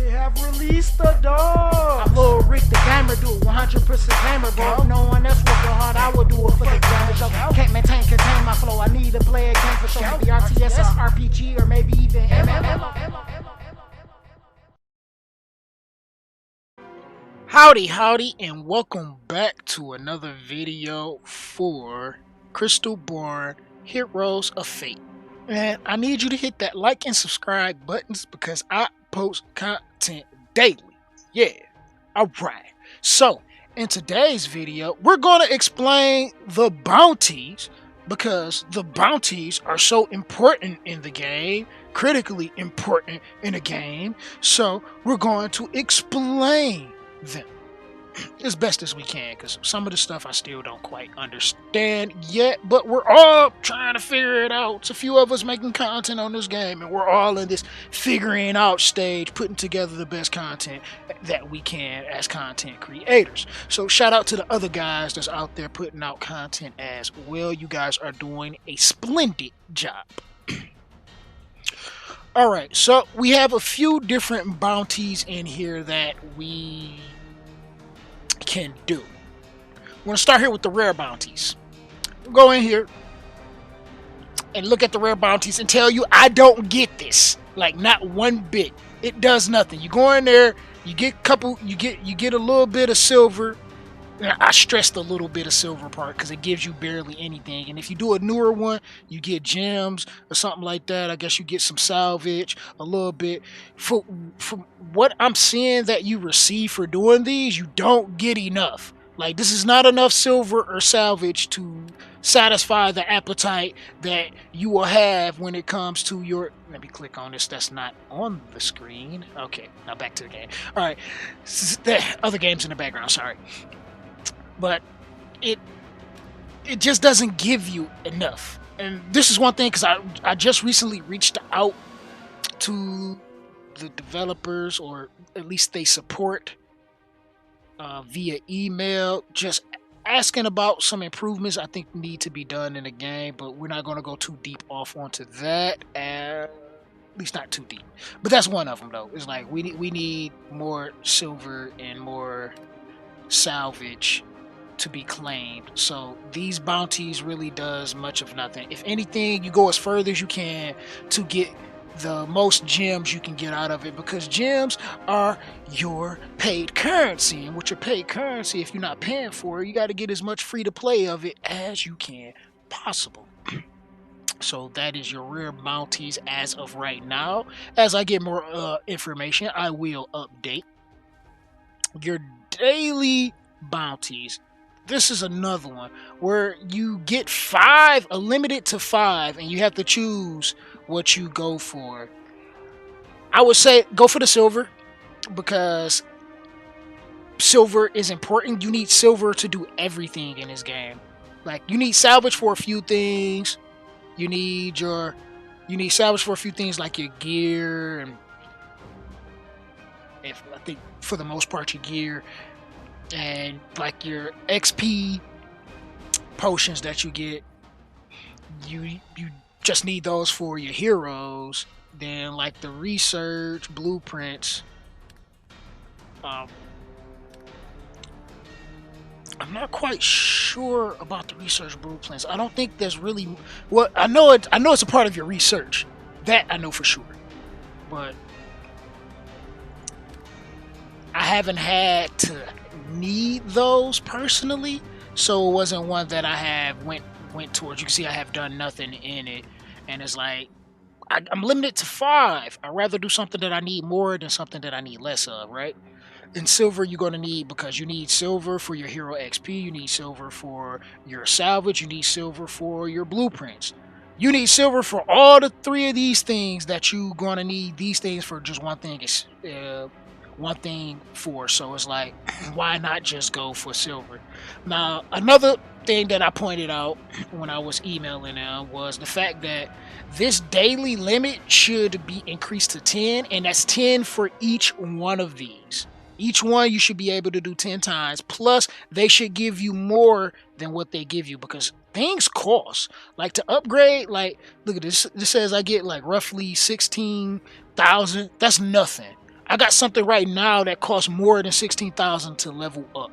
They have released the dog. I'm Lil Rick the gamer, do it 100% gamer, bro. No one else working hard, I would do it for the gamer. Can't contain my flow. I need to play a game for sure. Maybe RTS, RPG, or maybe even MMO. Howdy, and welcome back to another video for Crystalborne Heroes of Fate. And I need you to hit that like and subscribe buttons because I post content daily. Yeah, alright. So, in today's video, we're going to explain the bounties because the bounties are so important in the game, critically important in the game. So, we're going to explain them as best as we can because some of the stuff I still don't quite understand yet, but we're all trying to figure it out. It's a few of us making content on this game and we're all in this figuring out stage, putting together the best content that we can as content creators. So shout out to the other guys that's out there putting out content as well. You guys are doing a splendid job. Alright, so we have a few different bounties in here that we can do. We're going to start here with the rare bounties. We'll go in here and look at the rare bounties and tell you I don't get this. Like, not one bit. It does nothing. You go in there, you get a little bit of silver. I stressed a little bit of silver part because it gives you barely anything. And if you do a newer one, you get gems or something like that. I guess you get some salvage, a little bit. From what I'm seeing that you receive for doing these, you don't get enough. Like, this is not enough silver or salvage to satisfy the appetite that you will have when it comes to your... Let me click on this. That's not on the screen. Okay, now back to the game. All right. Other games in the background, sorry. But it just doesn't give you enough. And this is one thing, because I just recently reached out to the developers, or at least they support via email, just asking about some improvements I think need to be done in the game, but we're not going to go too deep off onto that, at least not too deep. But that's one of them, though. It's like we need more silver and more salvage to be claimed. So these bounties really does much of nothing. If anything, you go as further as you can to get the most gems you can get out of it, because gems are your paid currency, and with your paid currency, if you're not paying for it, you got to get as much free to play of it as you can possible. So that is your rare bounties as of right now. As I get more information, I will update. Your daily bounties, this is another one where you get 5, a limited to 5, and you have to choose what you go for. I would say go for the silver, because silver is important. You need silver to do everything in this game. Like, you need salvage for a few things. You need salvage for a few things like your gear, and I think for the most part your gear, and like your XP potions that you get, you just need those for your heroes. Then like the research blueprints, I'm not quite sure about the research blueprints. I don't think there's really, well, I know it's a part of your research, that I know for sure, but I haven't had to need those personally, so it wasn't one that I have went towards. You can see I have done nothing in it, and it's like I'm limited to 5. I'd rather do something that I need more than something that I need less of, right? And silver you're going to need, because you need silver for your hero XP, you need silver for your salvage, you need silver for your blueprints. You need silver for all the 3 of these things that you're going to need these things for. Just one thing is one thing for, so it's like, why not just go for silver? Now, another thing that I pointed out when I was emailing them was the fact that this daily limit should be increased to 10, and that's 10 for each one of these. Each one you should be able to do 10 times, plus they should give you more than what they give you, because things cost. Like, to upgrade, like, look at this, this says I get like roughly 16,000. That's nothing. I got something right now that costs more than 16,000 to level up.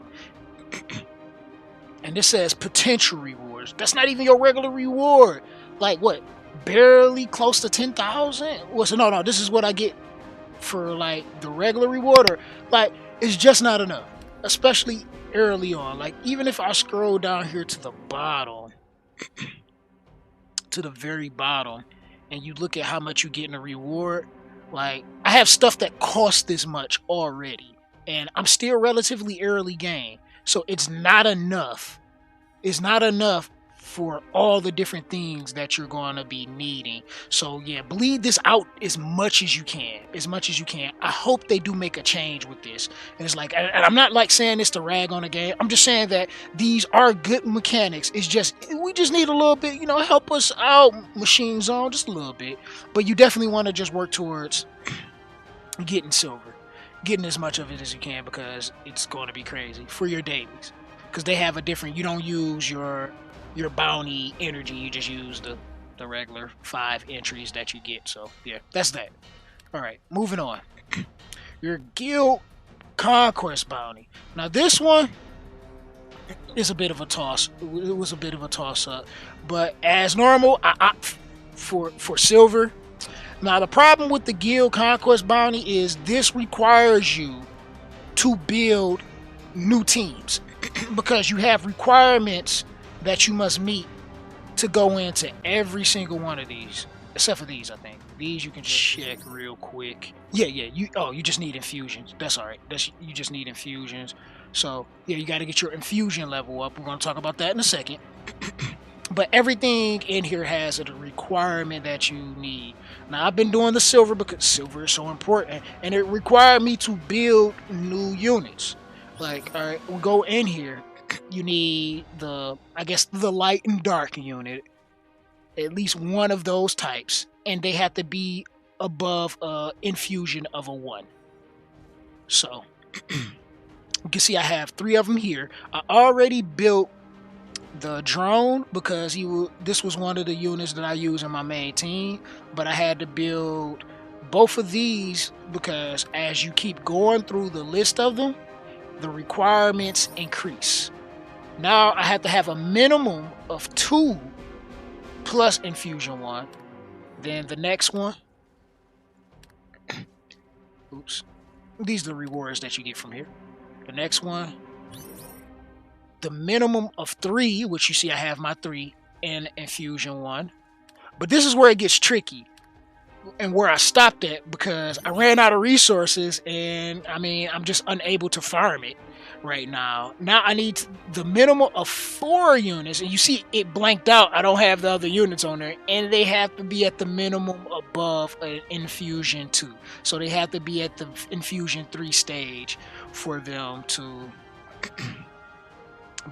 And this says potential rewards. That's not even your regular reward. Like what? Barely close to 10,000? What's no, this is what I get for like the regular reward, or like it's just not enough. Especially early on. Like even if I scroll down here to the bottom, to the very bottom, and you look at how much you get in a reward, like I have stuff that costs this much already, and I'm still relatively early game, so it's not enough. It's not enough for all the different things that you're going to be needing. So yeah, bleed this out as much as you can. As much as you can. I hope they do make a change with this. And it's like, and I'm not like saying this to rag on the game. I'm just saying that these are good mechanics. It's just, we just need a little bit, help us out, Machine Zone, just a little bit. But you definitely want to just work towards getting silver. Getting as much of it as you can, because it's going to be crazy for your dailies. Because they have a different, you don't use your bounty energy, you just use the regular 5 entries that you get. So yeah, that's that. Alright, moving on. Your guild conquest bounty. Now this one is a bit of a toss. It was a bit of a toss up. But as normal, I opt for silver. Now the problem with the guild conquest bounty is this requires you to build new teams. Because you have requirements that you must meet to go into every single one of these, except for these. I think these you can check real quick. Yeah, you just need infusions. That's all right. You just need infusions. So yeah, you got to get your infusion level up. We're going to talk about that in a second. But everything in here has a requirement that you need. Now I've been doing the silver because silver is so important, and it required me to build new units. Like, all right, we'll go in here. You need the light and dark unit, at least one of those types, and they have to be above infusion of a 1. So you can see I have 3 of them here. I already built the drone because this was one of the units that I use in my main team, but I had to build both of these because as you keep going through the list of them, the requirements increase. Now I have to have a minimum of 2 plus infusion 1. Then the next one, oops, these are the rewards that you get from here. The next one, the minimum of 3, which you see I have my 3 in infusion 1. But this is where it gets tricky and where I stopped at, because I ran out of resources, and I'm just unable to farm it right now. Now I need the minimum of 4 units, and you see it blanked out. I don't have the other units on there, and they have to be at the minimum above an infusion 2. So they have to be at the infusion 3 stage for them to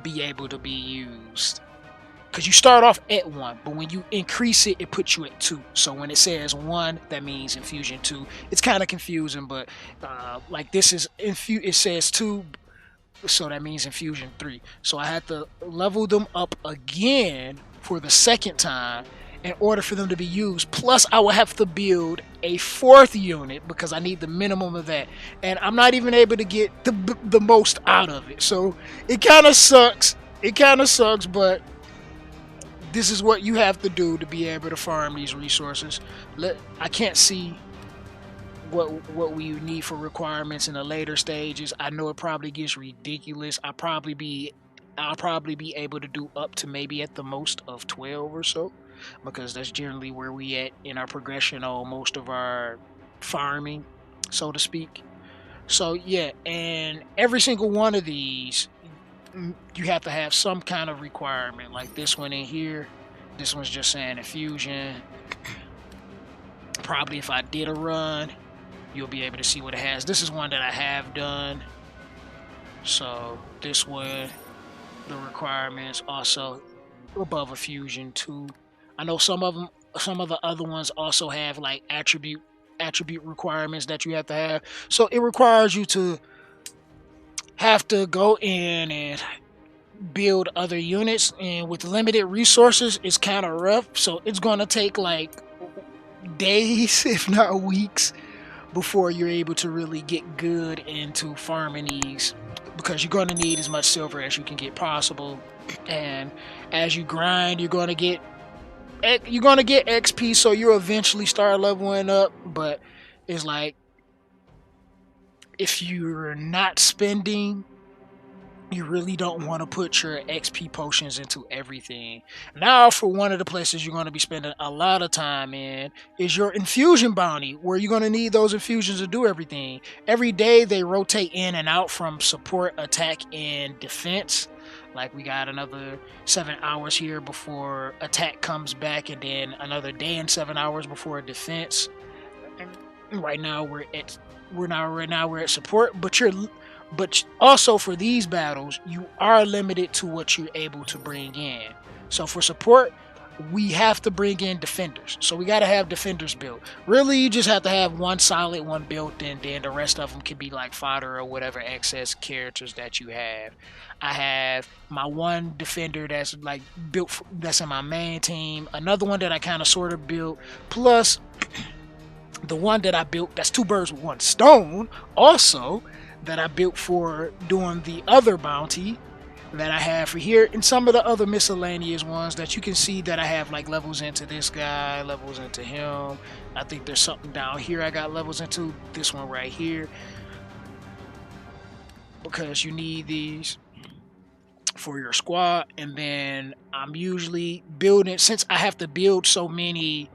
be able to be used. Because you start off at 1, but when you increase it, it puts you at 2. So when it says 1, that means infusion 2. It's kind of confusing, but like this is it says 2, so that means infusion 3. So I had to level them up again for the second time in order for them to be used. Plus I will have to build a 4th unit because I need the minimum of that, and I'm not even able to get the most out of it. So it kind of sucks. But this is what you have to do to be able to farm these resources. I can't see what we need for requirements in the later stages. I know it probably gets ridiculous. I'll probably be able to do up to maybe at the most of 12 or so, because that's generally where we at in our progression on most of our farming, so to speak. So yeah, and every single one of these you have to have some kind of requirement. Like this one in here, this one's just saying infusion. Probably if I did a run, you'll be able to see what it has. This is one that I have done. So this one, the requirements also above infusion 2. I know some of the other ones also have like attribute requirements that you have to have. So it requires you to have to go in and build other units, and with limited resources it's kind of rough. So it's going to take like days if not weeks before you're able to really get good into farming these, because you're going to need as much silver as you can get possible. And as you grind, you're going to get XP, so you'll eventually start leveling up. But it's like, if you're not spending, you really don't want to put your XP potions into everything. Now, for one of the places you're going to be spending a lot of time in is your infusion bounty, where you're going to need those infusions to do everything. Every day they rotate in and out from support, attack, and defense. Like, we got another 7 hours here before attack comes back, and then another day and 7 hours before defense. And right now we're at support, but also for these battles, you are limited to what you're able to bring in. So for support, we have to bring in defenders. So we got to have defenders built. Really, you just have to have one solid one built, and then the rest of them can be like fodder or whatever excess characters that you have. I have my one defender that's like built, that's in my main team. Another one that I kind of sort of built. Plus, the one that I built, that's 2 birds with 1 stone, also, that I built for doing the other bounty that I have for here, and some of the other miscellaneous ones that you can see that I have like levels into this guy, levels into him. I think there's something down here I got levels into, this one right here, because you need these for your squad. And then I'm usually building, since I have to build so many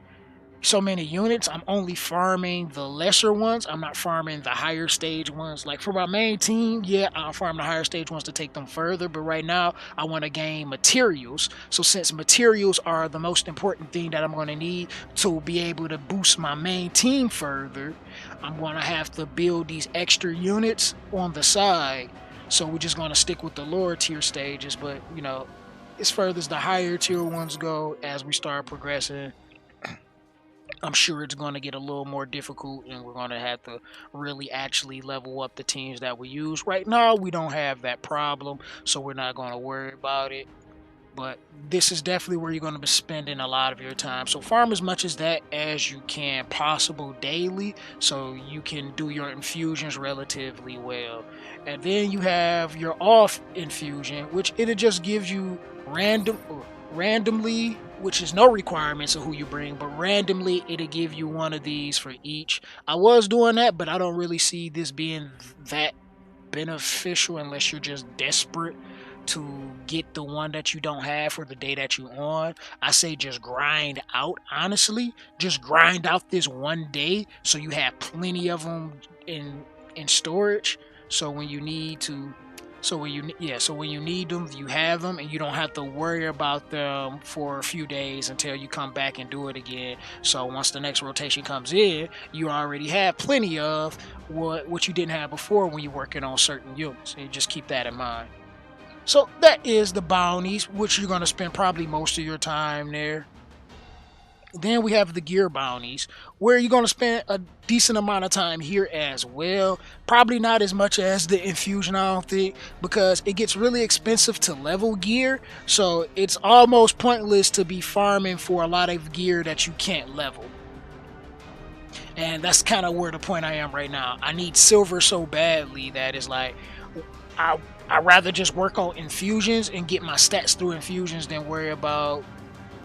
units, I'm only farming the lesser ones. I'm not farming the higher stage ones. Like for my main team, yeah, I'll farm the higher stage ones to take them further, but right now I want to gain materials. So since materials are the most important thing that I'm going to need to be able to boost my main team further, I'm going to have to build these extra units on the side. So we're just going to stick with the lower tier stages, but you know, as further as the higher tier ones go, as we start progressing, I'm sure it's going to get a little more difficult, and we're going to have to really actually level up the teams that we use. Right now, we don't have that problem, so we're not going to worry about it. But this is definitely where you're going to be spending a lot of your time. So farm as much as that as you can possible daily, so you can do your infusions relatively well. And then you have your off infusion, which it'll just gives you randomly, which is no requirements of who you bring, but randomly it'll give you one of these for each. I was doing that, but I don't really see this being that beneficial unless you're just desperate to get the one that you don't have for the day that you're on. I say just grind out, honestly. Just grind out this one day so you have plenty of them in storage. So when you need to So when you need them, you have them, and you don't have to worry about them for a few days until you come back and do it again. So once the next rotation comes in, you already have plenty of what you didn't have before when you're working on certain units. And you just keep that in mind. So that is the bounties, which you're going to spend probably most of your time there. Then we have the gear bounties, where you're going to spend a decent amount of time here as well. Probably not as much as the infusion, I don't think, because it gets really expensive to level gear. So it's almost pointless to be farming for a lot of gear that you can't level. And that's kind of where the point I am right now. I need silver so badly that it's like, I'd rather just work on infusions and get my stats through infusions than worry about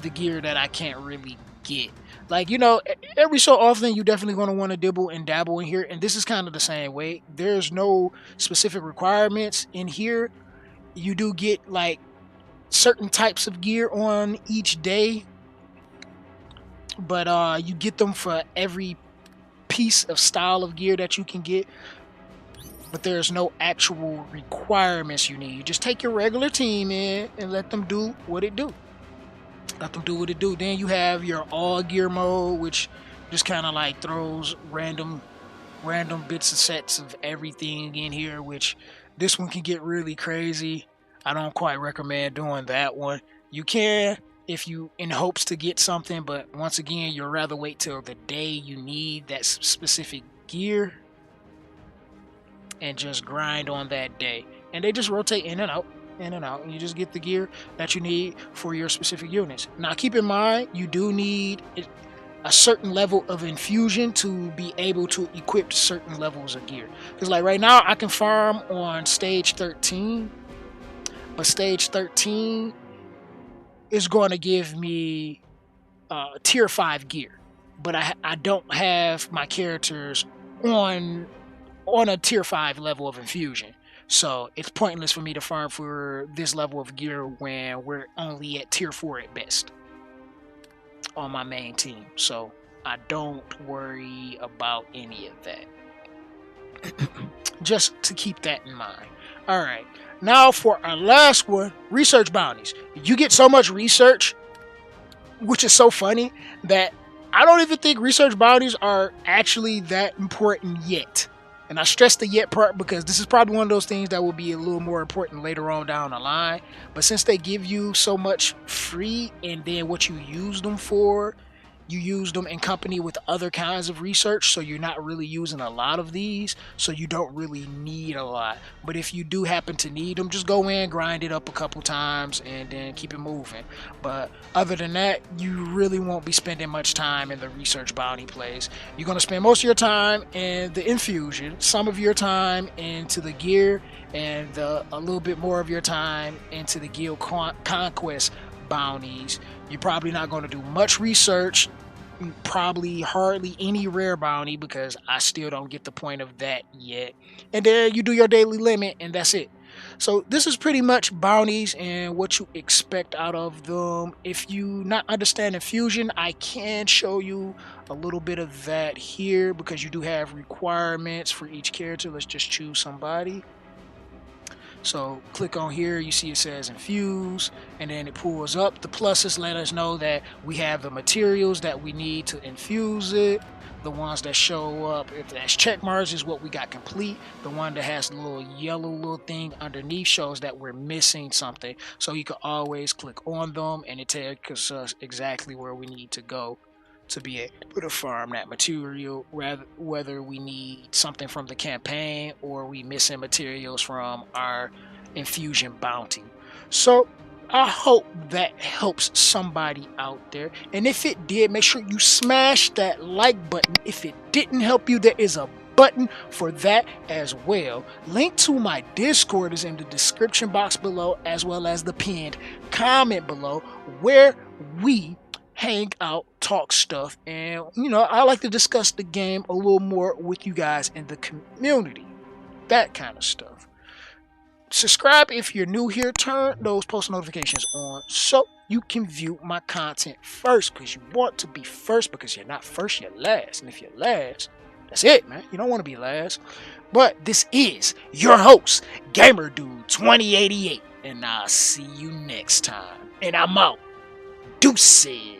the gear that I can't really get. Like, you know, every so often you definitely going to want to dibble and dabble in here, and this is kind of the same way. There's no specific requirements in here. You do get like certain types of gear on each day, but you get them for every piece of style of gear that you can get, but there's no actual requirements you need. You just take your regular team in and let them do what it do. Then you have your all gear mode, which just kind of like throws random bits and sets of everything in here, which this one can get really crazy. I don't quite recommend doing that one. You can if you in hopes to get something, but once again, you'd rather wait till the day you need that specific gear and just grind on that day. And they just rotate in and out, and you just get the gear that you need for your specific units. Now keep in mind, you do need a certain level of infusion to be able to equip certain levels of gear. Because like right now I can farm on stage 13, but stage 13 is going to give me tier 5 gear, but I don't have my characters on a tier 5 level of infusion. So it's pointless for me to farm for this level of gear when we're only at tier 4 at best on my main team. So I don't worry about any of that. Just to keep that in mind. Alright, now for our last one, research bounties. You get so much research, which is so funny, that I don't even think research bounties are actually that important yet. And I stress the yet part because this is probably one of those things that will be a little more important later on down the line. But since they give you so much free, and then what you use them for, you use them in company with other kinds of research, so you're not really using a lot of these, so you don't really need a lot. But if you do happen to need them, just go in, grind it up a couple times, and then keep it moving. But other than that, you really won't be spending much time in the research bounty plays. You're going to spend most of your time in the infusion, some of your time into the gear, and a little bit more of your time into the guild conquest bounties. You're probably not going to do much research, probably hardly any rare bounty, because I still don't get the point of that yet. And then you do your daily limit, and that's it. So this is pretty much bounties and what you expect out of them. If you not understand infusion, I can show you a little bit of that here, because you do have requirements for each character. Let's just choose somebody. So click on here, you see it says infuse, and then it pulls up the pluses, let us know that we have the materials that we need to infuse it. The ones that show up, if that's check marks, is what we got complete. The one that has the little yellow little thing underneath shows that we're missing something. So you can always click on them, and it tells us exactly where we need to go to be able to farm that material, whether we need something from the campaign or we missing materials from our infusion bounty. So I hope that helps somebody out there, and if it did, make sure you smash that like button. If it didn't help you, there is a button for that as well. Link to my Discord is in the description box below, as well as the pinned comment below, where we hang out, talk stuff, and I like to discuss the game a little more with you guys in the community, that kind of stuff. Subscribe if you're new here, turn those post notifications on so you can view my content first, because you want to be first, because you're not first, you're last. And if you're last, that's it, man. You don't want to be last. But this is your host, Gamer Dude 2088, and I'll see you next time. And I'm out. Deuces.